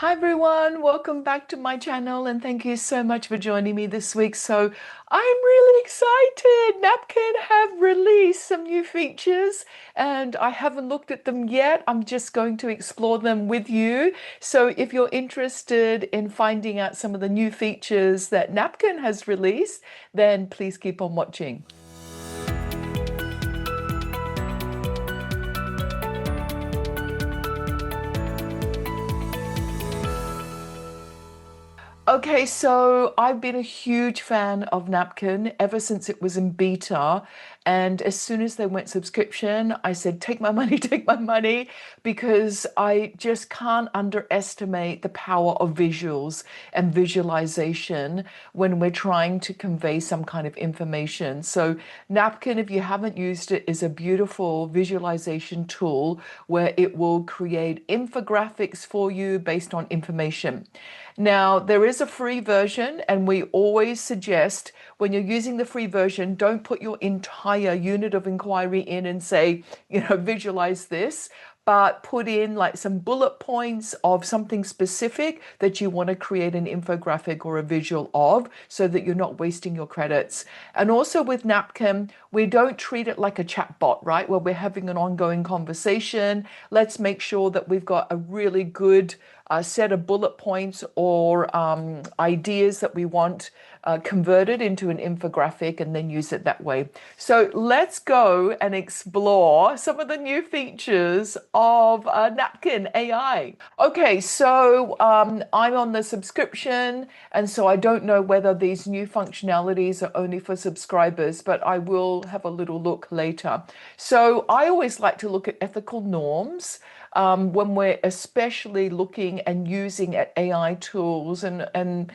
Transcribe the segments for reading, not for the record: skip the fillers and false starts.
Hi everyone, welcome back to my channel and thank you so much for joining me this week. So I'm really excited. Napkin have released some new features and I haven't looked at them yet. I'm just going to explore them with you. So if you're interested in finding out some of the new features that Napkin has released, then please keep on watching. Okay, so I've been a huge fan of Napkin ever since it was in beta. And as soon as they went subscription, I said, take my money, take my money, because I just can't underestimate the power of visuals and visualization when we're trying to convey some kind of information. So Napkin, if you haven't used it, is a beautiful visualization tool where it will create infographics for you based on information. Now, there is a free version, and we always suggest when you're using the free version, don't put your entire unit of inquiry in and say, visualize this, but put in like some bullet points of something specific that you want to create an infographic or a visual of so that you're not wasting your credits. And also with Napkin, we don't treat it like a chat bot, right? Where we're having an ongoing conversation. Let's make sure that we've got a really good set of bullet points or ideas that we want converted into an infographic and then use it that way. So let's go and explore some of the new features of Napkin AI. Okay, so I'm on the subscription, and so I don't know whether these new functionalities are only for subscribers, but I will have a little look later. So I always like to look at ethical norms when we're especially looking and using at AI tools and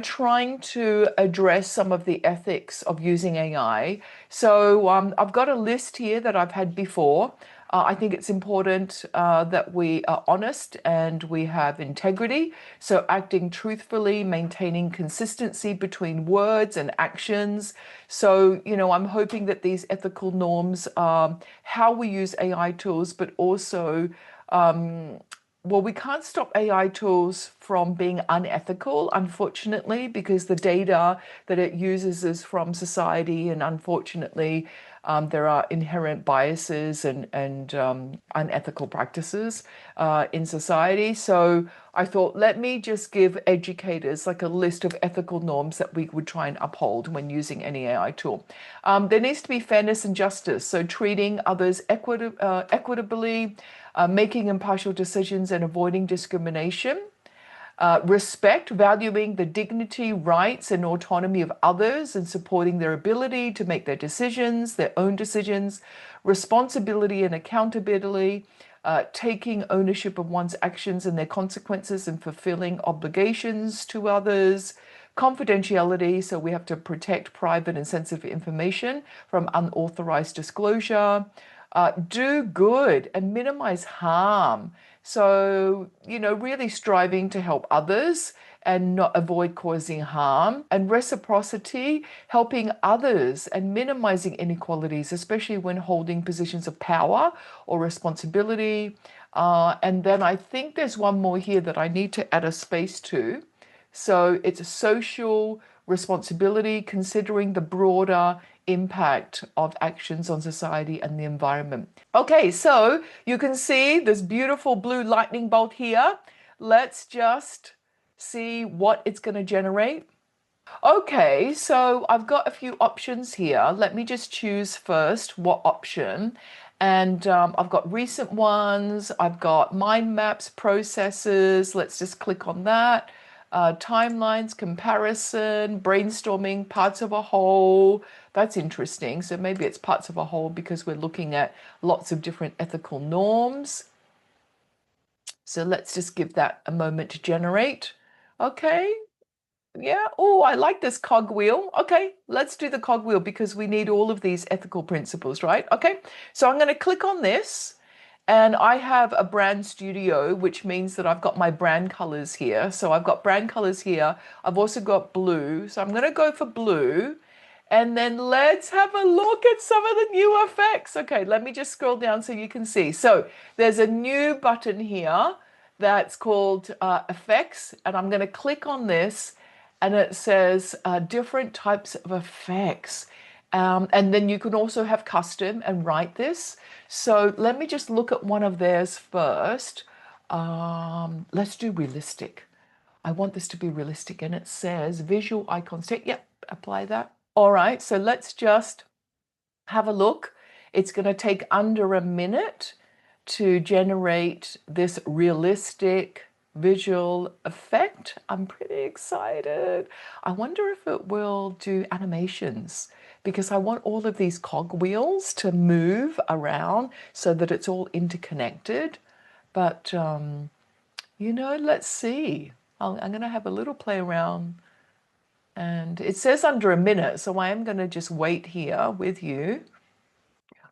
trying to address some of the ethics of using AI. So I've got a list here that I've had before. I think it's important that we are honest and we have integrity. So acting truthfully, maintaining consistency between words and actions. So, I'm hoping that these ethical norms are how we use AI tools, but also well, we can't stop AI tools from being unethical, unfortunately, because the data that it uses is from society, and unfortunately, there are inherent biases and unethical practices in society. So I thought, let me just give educators like a list of ethical norms that we would try and uphold when using any AI tool. There needs to be fairness and justice, so treating others equitably, making impartial decisions and avoiding discrimination. Respect, valuing the dignity, rights, and autonomy of others and supporting their ability to make their own decisions. Responsibility and accountability, taking ownership of one's actions and their consequences and fulfilling obligations to others. Confidentiality, so we have to protect private and sensitive information from unauthorized disclosure. Do good and minimize harm. So, really striving to help others and not avoid causing harm. And reciprocity, helping others and minimizing inequalities, especially when holding positions of power or responsibility. And then I think there's one more here that I need to add a space to. So it's a social responsibility, considering the broader impact of actions on society and the environment. Okay, so you can see this beautiful blue lightning bolt here. Let's just see what it's going to generate. Okay, so I've got a few options here. Let me just choose first what option. And I've got recent ones. I've got mind maps, processes. Let's just click on that. Timelines, comparison, brainstorming, parts of a whole. That's interesting. So maybe it's parts of a whole because we're looking at lots of different ethical norms. So let's just give that a moment to generate. Okay. Yeah. Oh, I like this cogwheel. Okay, let's do the cogwheel because we need all of these ethical principles, right? Okay, so I'm going to click on this. And I have a brand studio, which means that I've got my brand colors here. So I've got brand colors here. I've also got blue. So I'm going to go for blue. And then let's have a look at some of the new effects. Okay, let me just scroll down so you can see. So there's a new button here that's called effects. And I'm going to click on this and it says different types of effects. And then you can also have custom and write this. So let me just look at one of theirs first. Let's do realistic. I want this to be realistic. And it says visual icons. Yep, apply that. All right, so let's just have a look. It's going to take under a minute to generate this realistic visual effect. I'm pretty excited. I wonder if it will do animations because I want all of these cogwheels to move around so that it's all interconnected. But, let's see. I'm going to have a little play around. And it says under a minute, so I am going to just wait here with you.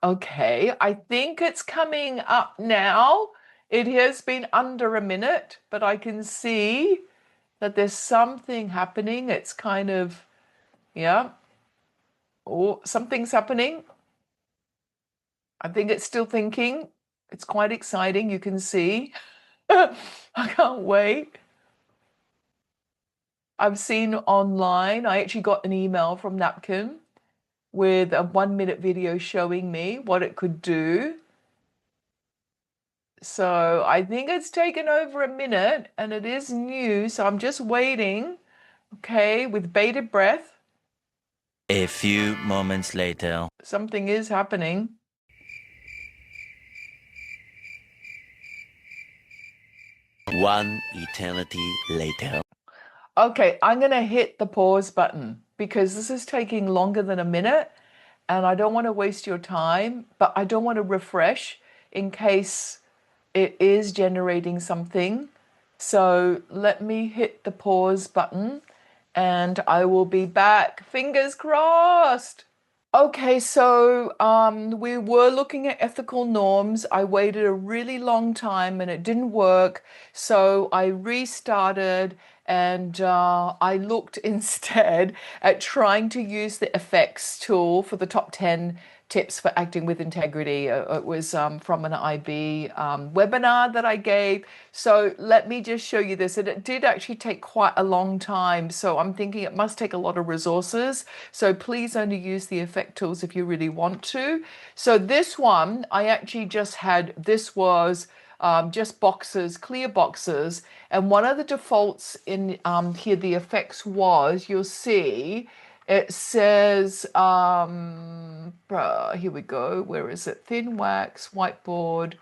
Okay, I think it's coming up now. It has been under a minute, but I can see that there's something happening. It's kind of, yeah. Oh, something's happening. I think it's still thinking. It's quite exciting, you can see. I can't wait. I've seen online, I actually got an email from Napkin with a 1-minute video showing me what it could do. So I think it's taken over a minute and it is new. So I'm just waiting, okay, with bated breath. A few moments later. Something is happening. One eternity later. Okay, I'm going to hit the pause button because this is taking longer than a minute and I don't want to waste your time, but I don't want to refresh in case it is generating something. So let me hit the pause button and I will be back. Fingers crossed. Okay, so we were looking at ethical norms. I waited a really long time and it didn't work. So I restarted and I looked instead at trying to use the effects tool for the top 10 tips for acting with integrity. It was from an IB webinar that I gave. So let me just show you this. And it did actually take quite a long time. So I'm thinking it must take a lot of resources. So please only use the effect tools if you really want to. So this one, I actually just had, this was just boxes, clear boxes. And one of the defaults in here, the effects was, you'll see, it says, here we go, where is it? Thin wax, whiteboard.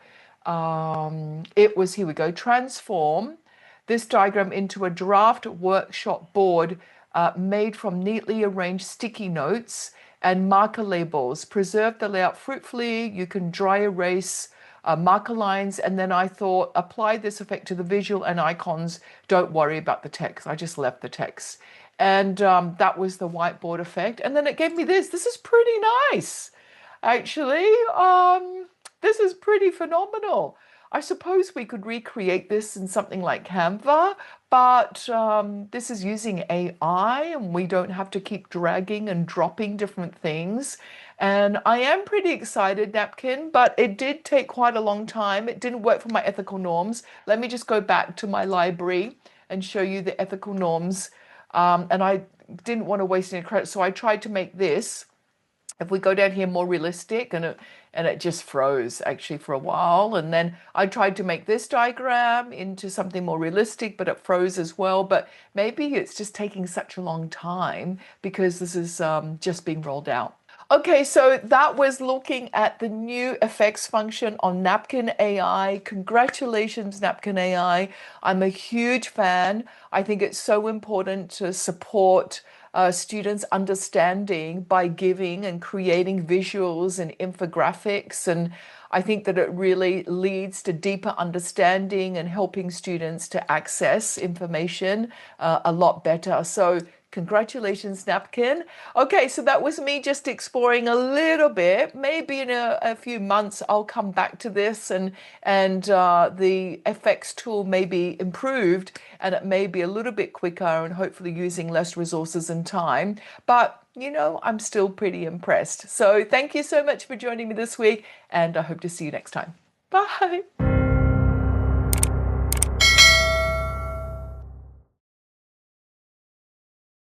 It was, here we go, transform this diagram into a draft workshop board made from neatly arranged sticky notes and marker labels. Preserve the layout fruitfully. You can dry erase marker lines. And then I thought, apply this effect to the visual and icons. Don't worry about the text. I just left the text. And that was the whiteboard effect. And then it gave me this. This is pretty nice, actually. This is pretty phenomenal. I suppose we could recreate this in something like Canva, but this is using AI and we don't have to keep dragging and dropping different things. And I am pretty excited, Napkin, but it did take quite a long time. It didn't work for my ethical norms. Let me just go back to my library and show you the ethical norms. And I didn't want to waste any credit, so I tried to make this. If we go down here, more realistic, and it just froze actually for a while. And then I tried to make this diagram into something more realistic, but it froze as well. But maybe it's just taking such a long time because this is just being rolled out. Okay, so that was looking at the new effects function on Napkin AI. Congratulations, Napkin AI. I'm a huge fan. I think it's so important to support students' understanding by giving and creating visuals and infographics. And I think that it really leads to deeper understanding and helping students to access information a lot better. So congratulations, Napkin. Okay, so that was me just exploring a little bit. Maybe in a few months, I'll come back to this and the FX tool may be improved and it may be a little bit quicker and hopefully using less resources and time. But, I'm still pretty impressed. So thank you so much for joining me this week and I hope to see you next time. Bye.